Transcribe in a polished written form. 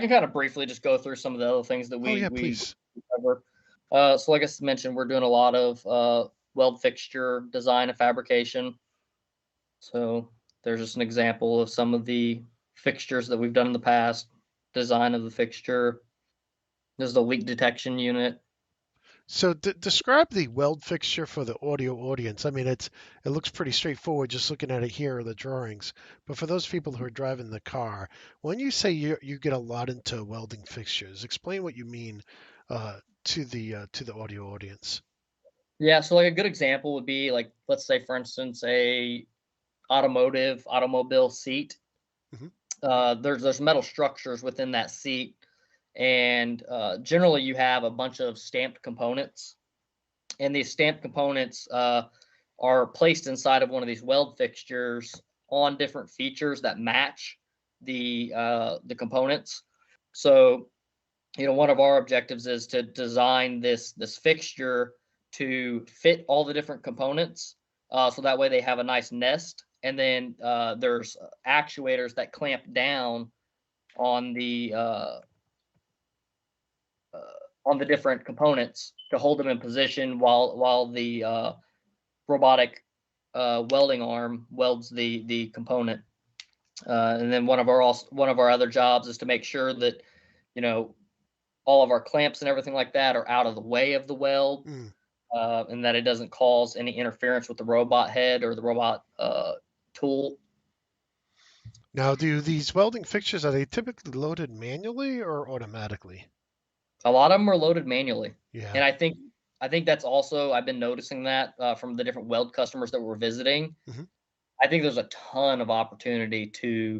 can kind of briefly just go through some of the other things that Oh, we yeah, we please. cover. So like I mentioned, we're doing a lot of weld fixture design and fabrication. So there's just an example of some of the fixtures that we've done in the past. Design of the fixture. There's the leak detection unit. So describe the weld fixture for the audio audience. I mean, it looks pretty straightforward just looking at it here or the drawings. But for those people who are driving the car, when you say you get a lot into welding fixtures, explain what you mean to the audio audience. Yeah, so like a good example would be like, let's say for instance, a automobile seat. Hmm. There's metal structures within that seat, and generally you have a bunch of stamped components, and these stamped components are placed inside of one of these weld fixtures on different features that match the components. So one of our objectives is to design this fixture to fit all the different components, so that way they have a nice nest. And then there's actuators that clamp down on the uh, uh, on the different components to hold them in position while the robotic welding arm welds the component. And then one of our other jobs is to make sure that you know all of our clamps and everything like that are out of the way of the weld, Mm. and that it doesn't cause any interference with the robot head or the robot tool. Now, do these welding fixtures, are they typically loaded manually or automatically? A lot of them are loaded manually, Yeah. and I think that's also I've been noticing that from the different weld customers that we're visiting. Hmm. I think there's a ton of opportunity to